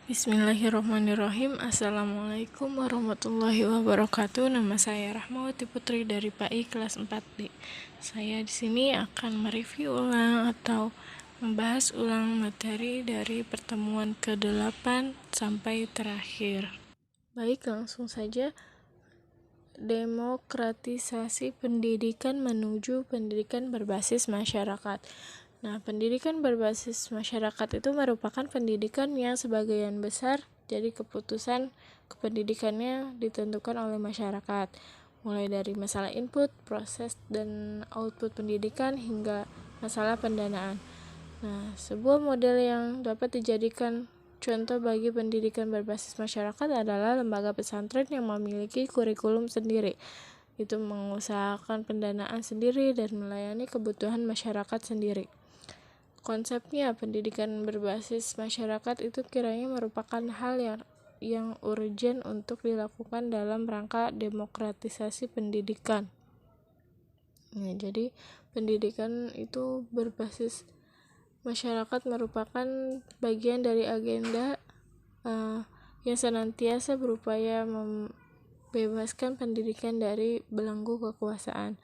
Bismillahirrahmanirrahim. Assalamualaikum warahmatullahi wabarakatuh. Nama saya Rahmawati Putri dari PAI kelas 4D. Saya di sini akan mereview ulang atau membahas ulang materi dari pertemuan ke-8 sampai terakhir. Baik, langsung saja. Demokratisasi pendidikan menuju pendidikan berbasis masyarakat. Nah, pendidikan berbasis masyarakat itu merupakan pendidikan yang sebagian besar jadi keputusan kependidikannya ditentukan oleh masyarakat, mulai dari masalah input, proses, dan output pendidikan hingga masalah pendanaan. Nah, sebuah model yang dapat dijadikan contoh bagi pendidikan berbasis masyarakat adalah lembaga pesantren yang memiliki kurikulum sendiri. Itu mengusahakan pendanaan sendiri dan melayani kebutuhan masyarakat sendiri. Konsepnya pendidikan berbasis masyarakat itu kiranya merupakan hal yang urgen untuk dilakukan dalam rangka demokratisasi pendidikan. Nah, jadi pendidikan itu berbasis masyarakat merupakan bagian dari agenda yang senantiasa berupaya membebaskan pendidikan dari belenggu kekuasaan.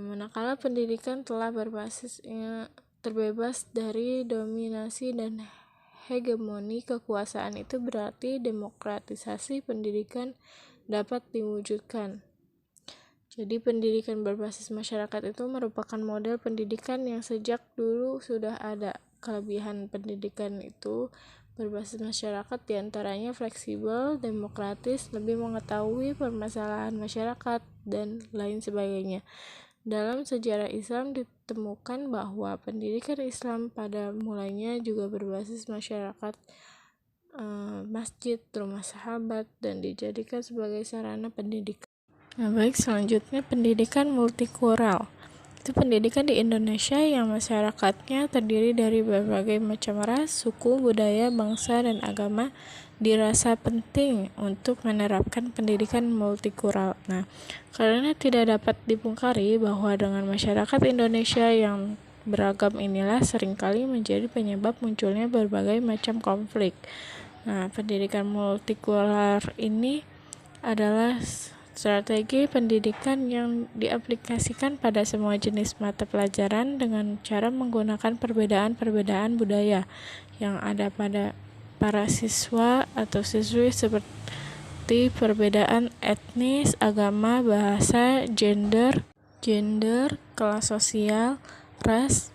Manakala pendidikan telah terbebas dari dominasi dan hegemoni kekuasaan, itu berarti demokratisasi pendidikan dapat diwujudkan. Jadi pendidikan berbasis masyarakat itu merupakan model pendidikan yang sejak dulu sudah ada. Kelebihan pendidikan itu berbasis masyarakat diantaranya fleksibel, demokratis, lebih mengetahui permasalahan masyarakat, dan lain sebagainya. Dalam sejarah Islam ditemukan bahwa pendidikan Islam pada mulanya juga berbasis masyarakat, masjid, rumah sahabat, dan dijadikan sebagai sarana pendidikan. Nah, baik, selanjutnya pendidikan multikultural. Itu pendidikan di Indonesia yang masyarakatnya terdiri dari berbagai macam ras, suku, budaya, bangsa, dan agama dirasa penting untuk menerapkan pendidikan multikultural. Nah, karena tidak dapat dipungkari bahwa dengan masyarakat Indonesia yang beragam inilah seringkali menjadi penyebab munculnya berbagai macam konflik. Nah, pendidikan multikultural ini adalah strategi pendidikan yang diaplikasikan pada semua jenis mata pelajaran dengan cara menggunakan perbedaan-perbedaan budaya yang ada pada para siswa atau siswi, seperti perbedaan etnis, agama, bahasa, gender, kelas sosial, ras,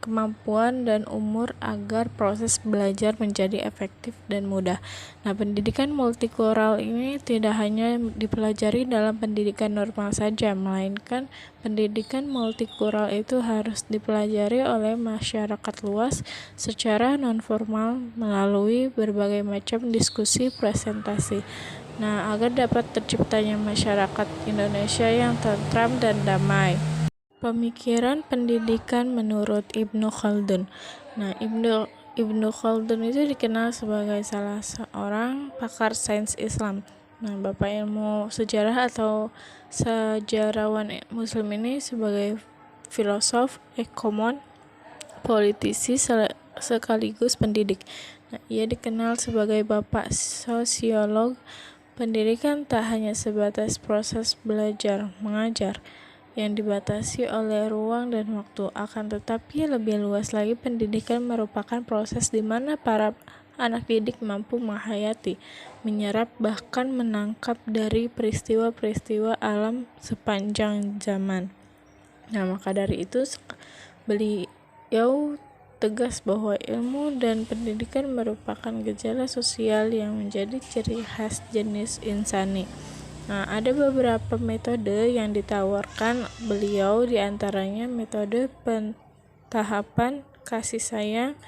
kemampuan, dan umur agar proses belajar menjadi efektif dan mudah. Nah, pendidikan multikultural ini tidak hanya dipelajari dalam pendidikan normal saja, melainkan pendidikan multikultural itu harus dipelajari oleh masyarakat luas secara non-formal melalui berbagai macam diskusi presentasi. Nah, agar dapat terciptanya masyarakat Indonesia yang tentram dan damai. Pemikiran pendidikan menurut Ibnu Khaldun. Nah, Ibnu Khaldun itu dikenal sebagai salah seorang pakar sains Islam. Nah, Bapak ilmu sejarah atau sejarawan Muslim ini sebagai filosof, ekonom, politisi, sekaligus pendidik. Nah, ia dikenal sebagai Bapak sosiolog. Pendidikan tak hanya sebatas proses belajar mengajar yang dibatasi oleh ruang dan waktu, akan tetapi lebih luas lagi pendidikan merupakan proses di mana para anak didik mampu menghayati, menyerap, bahkan menangkap dari peristiwa-peristiwa alam sepanjang zaman. Nah, maka dari itu beliau tegas bahwa ilmu dan pendidikan merupakan gejala sosial yang menjadi ciri khas jenis insani. Nah, ada beberapa metode yang ditawarkan beliau, diantaranya metode pentahapan, kasih sayang,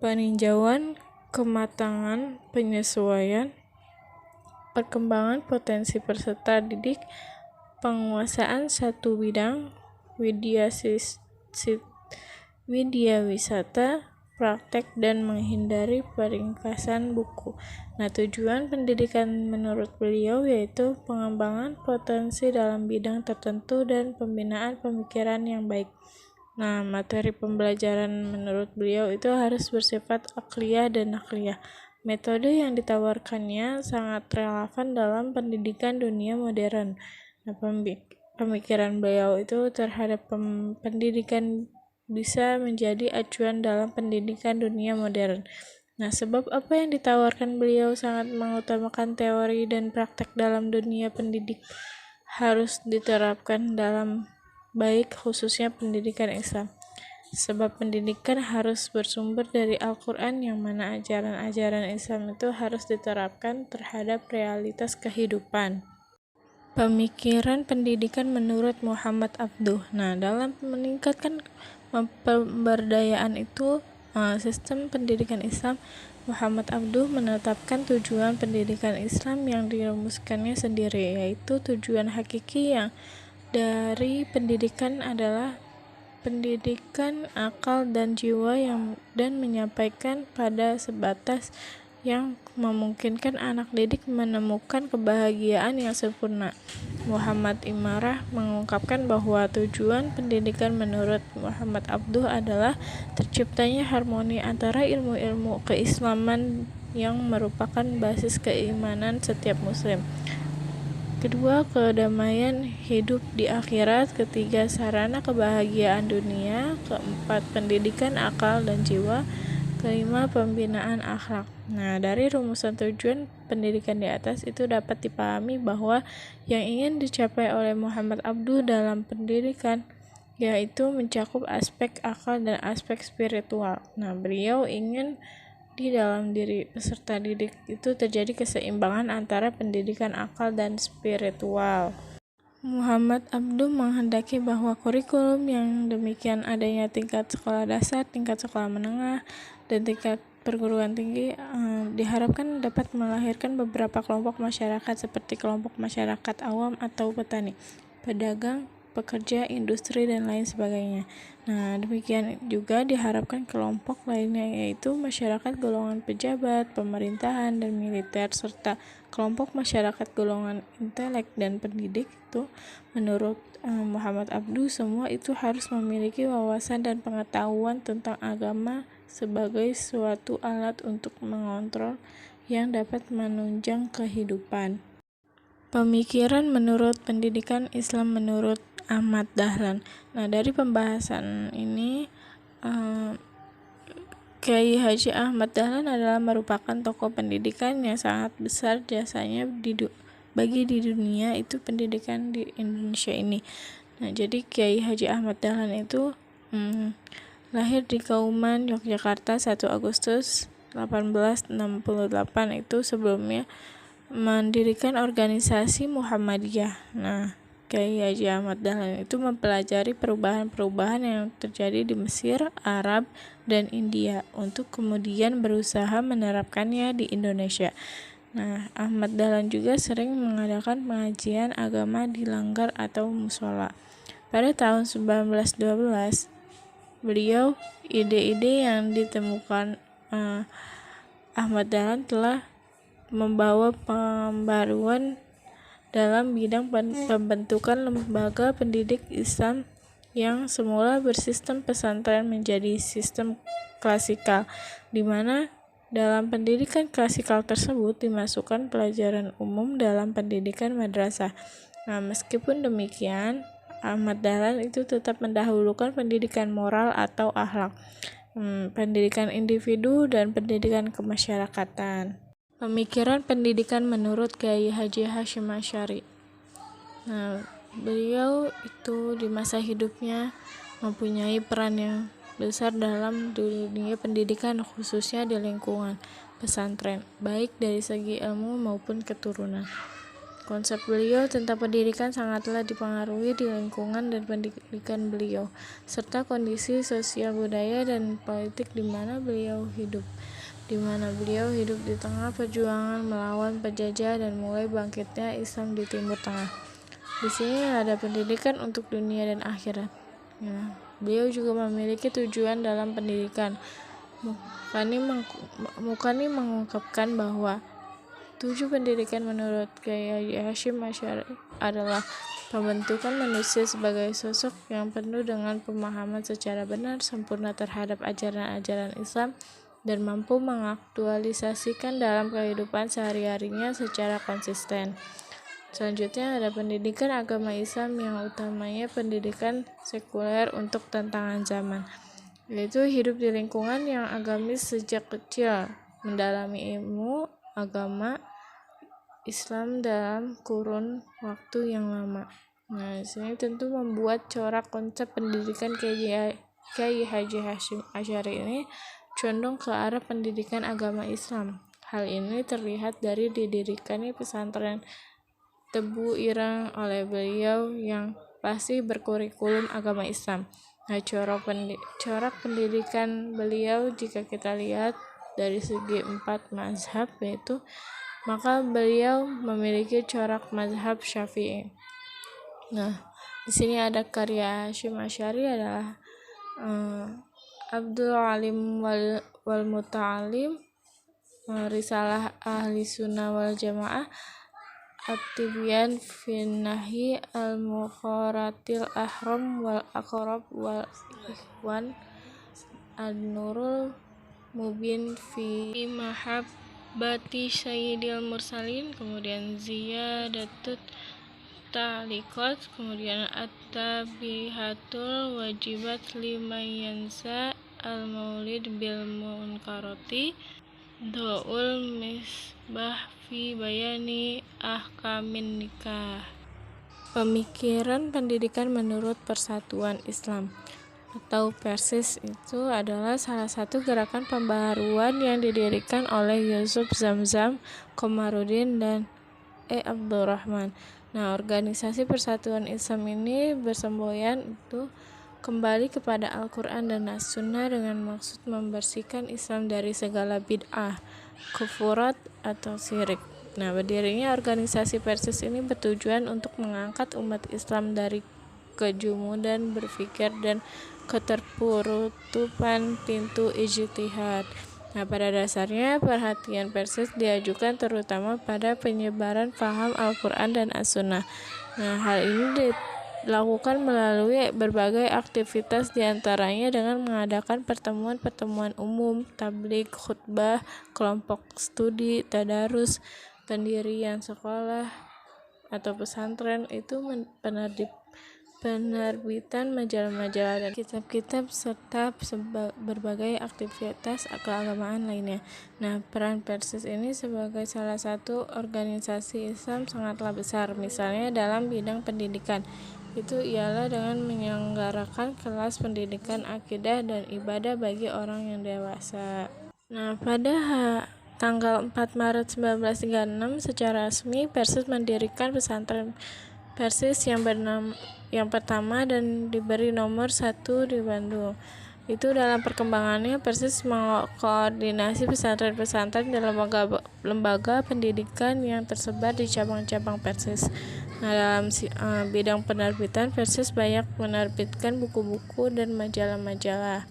peninjauan, kematangan, penyesuaian, perkembangan potensi peserta didik, penguasaan satu bidang, widya wisata, praktek, dan menghindari peringkasan buku. Nah, tujuan pendidikan menurut beliau yaitu pengembangan potensi dalam bidang tertentu dan pembinaan pemikiran yang baik. Nah, materi pembelajaran menurut beliau itu harus bersifat akliyah dan nakliyah. Metode yang ditawarkannya sangat relevan dalam pendidikan dunia modern. Nah, pemikiran beliau itu terhadap pendidikan bisa menjadi acuan dalam pendidikan dunia modern. Nah, sebab apa yang ditawarkan beliau sangat mengutamakan teori dan praktek dalam dunia pendidik harus diterapkan dalam baik khususnya pendidikan Islam. Sebab pendidikan harus bersumber dari Al-Quran yang mana ajaran-ajaran Islam itu harus diterapkan terhadap realitas kehidupan. Pemikiran pendidikan menurut Muhammad Abduh. Nah, dalam meningkatkan pemberdayaan itu, sistem pendidikan Islam, Muhammad Abduh menetapkan tujuan pendidikan Islam yang dirumuskannya sendiri, yaitu tujuan hakiki yang dari pendidikan adalah pendidikan akal dan jiwa dan menyampaikan pada sebatas yang memungkinkan anak didik menemukan kebahagiaan yang sempurna. Muhammad Imarah mengungkapkan bahwa tujuan pendidikan menurut Muhammad Abduh adalah terciptanya harmoni antara ilmu-ilmu keislaman yang merupakan basis keimanan setiap muslim. Kedua, kedamaian hidup di akhirat. Ketiga, sarana kebahagiaan dunia. Keempat, pendidikan akal dan jiwa. Kelima, pembinaan akhlak. Nah, dari rumusan tujuan pendidikan di atas itu dapat dipahami bahwa yang ingin dicapai oleh Muhammad Abduh dalam pendidikan yaitu mencakup aspek akal dan aspek spiritual. Nah, beliau ingin di dalam diri peserta didik itu terjadi keseimbangan antara pendidikan akal dan spiritual. Muhammad Abduh menghendaki bahwa kurikulum yang demikian adanya tingkat sekolah dasar, tingkat sekolah menengah, dan tingkat perguruan tinggi diharapkan dapat melahirkan beberapa kelompok masyarakat seperti kelompok masyarakat awam atau petani, pedagang, pekerja, industri, dan lain sebagainya. Nah, demikian juga diharapkan kelompok lainnya yaitu masyarakat golongan pejabat, pemerintahan, dan militer, serta kelompok masyarakat golongan intelek dan pendidik itu menurut Muhammad Abduh semua itu harus memiliki wawasan dan pengetahuan tentang agama sebagai suatu alat untuk mengontrol yang dapat menunjang kehidupan. Pemikiran menurut pendidikan Islam menurut Ahmad Dahlan. Nah, dari pembahasan ini Kiai Haji Ahmad Dahlan adalah merupakan tokoh pendidikan yang sangat besar jasanya bagi di dunia itu pendidikan di Indonesia ini. Nah, jadi Kiai Haji Ahmad Dahlan itu lahir di Kauman, Yogyakarta 1 Agustus 1868. Itu sebelumnya mendirikan organisasi Muhammadiyah. Nah, Kiai Haji Ahmad Dahlan itu mempelajari perubahan-perubahan yang terjadi di Mesir, Arab, dan India untuk kemudian berusaha menerapkannya di Indonesia. Nah, Ahmad Dahlan juga sering mengadakan pengajian agama di langgar atau musola. Pada tahun 1912, beliau ide-ide yang ditemukan Ahmad Dahlan telah membawa pembaruan dalam bidang pembentukan lembaga pendidik Islam yang semula bersistem pesantren menjadi sistem klasikal, di mana dalam pendidikan klasikal tersebut dimasukkan pelajaran umum dalam pendidikan madrasah. Nah, meskipun demikian, Ahmad Dahlan itu tetap mendahulukan pendidikan moral atau akhlak, pendidikan individu, dan pendidikan kemasyarakatan. Pemikiran pendidikan menurut Kiai Haji Hasyim Asy'ari. Nah, beliau itu di masa hidupnya mempunyai peran yang besar dalam dunia pendidikan khususnya di lingkungan pesantren, baik dari segi ilmu maupun keturunan. Konsep beliau tentang pendidikan sangatlah dipengaruhi di lingkungan dan pendidikan beliau, serta kondisi sosial budaya dan politik di mana beliau hidup di tengah perjuangan melawan penjajah dan mulai bangkitnya Islam di Timur Tengah. Di sini ada pendidikan untuk dunia dan akhirat. Ya, beliau juga memiliki tujuan dalam pendidikan. Mukani mengungkapkan bahwa tujuan pendidikan menurut Kiai Haji Hasyim Asy'ari adalah pembentukan manusia sebagai sosok yang penuh dengan pemahaman secara benar sempurna terhadap ajaran-ajaran Islam dan mampu mengaktualisasikan dalam kehidupan sehari-harinya secara konsisten. Selanjutnya ada pendidikan agama Islam yang utamanya pendidikan sekuler untuk tantangan zaman, yaitu hidup di lingkungan yang agamis sejak kecil, mendalami ilmu agama Islam dalam kurun waktu yang lama. Nah, sini tentu membuat corak konsep pendidikan Kiai Haji Hashim Asy'ari ini condong ke arah pendidikan agama Islam. Hal ini terlihat dari didirikannya pesantren Tebu Ireng oleh beliau yang pasti berkurikulum agama Islam. Nah, corak pendidikan beliau jika kita lihat dari segi 4 mazhab, yaitu maka beliau memiliki corak mazhab Syafi'i. Nah, di sini ada karya Hasyim Asy'ari adalah Abdul Alim wal Muta'alim, Risalah Ahli Sunnah wal Jamaah, At-Tibyan fin Nahyi al-Mukharatil Ahram wal Aqrab wal Ikhwan, An-Nurul Mubin fi Mahabbati Sayyidil Mursalin, kemudian Ziyadatut Ta'liqat, kemudian At-Tabihatul Wajibat liman yansa al-Maulid bil Munkarati, Do'ul Misbah fi Bayani Ahkamin Nikah. Pemikiran pendidikan menurut Persatuan Islam atau Persis itu adalah salah satu gerakan pembaharuan yang didirikan oleh Yusuf Zamzam, Komarudin, dan Abdurrahman. Nah, organisasi Persatuan Islam ini bersemboyan itu kembali kepada Al-Quran dan As-Sunnah dengan maksud membersihkan Islam dari segala bid'ah, kufurat, atau syirik. Nah, berdirinya organisasi Persis ini bertujuan untuk mengangkat umat Islam dari kejumudan berpikir dan keterputupan pintu ijtihad. Nah, pada dasarnya perhatian Persis diajukan terutama pada penyebaran paham Al-Quran dan As-Sunnah. Nah, hal ini dilakukan melalui berbagai aktivitas, diantaranya dengan mengadakan pertemuan-pertemuan umum, tabligh, khutbah, kelompok studi, tadarus, pendirian sekolah atau pesantren, itu penerbitan majalah-majalah dan kitab-kitab, serta berbagai aktivitas keagamaan lainnya. Nah, peran Persis ini sebagai salah satu organisasi Islam sangatlah besar. Misalnya dalam bidang pendidikan, itu ialah dengan menyelenggarakan kelas pendidikan akidah dan ibadah bagi orang yang dewasa. Nah, pada tanggal 4 Maret 1936 secara resmi Persis mendirikan pesantren Persis yang pertama dan diberi nomor 1 di Bandung. Itu dalam perkembangannya Persis mengkoordinasi pesantren-pesantren dan lembaga pendidikan yang tersebar di cabang-cabang Persis. Nah, dalam bidang penerbitan, Persis banyak menerbitkan buku-buku dan majalah-majalah.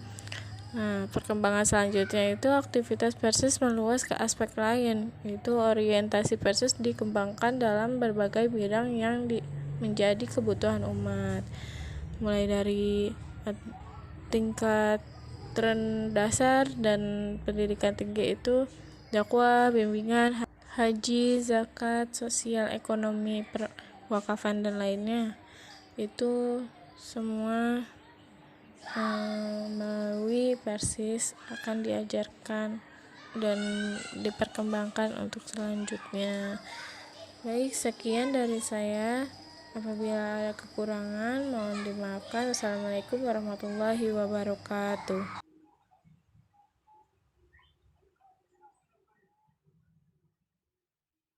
Nah, perkembangan selanjutnya itu aktivitas Persis meluas ke aspek lain, yaitu orientasi Persis dikembangkan dalam berbagai bidang yang menjadi kebutuhan umat, mulai dari tingkat dasar dan pendidikan tinggi itu dakwah, bimbingan, haji, zakat, sosial, ekonomi, perwakafan, dan lainnya. Itu semua melalui Persis akan diajarkan dan diperkembangkan untuk selanjutnya. Baik, sekian dari saya. Apabila ada kekurangan mohon dimaafkan. Wassalamualaikum warahmatullahi wabarakatuh.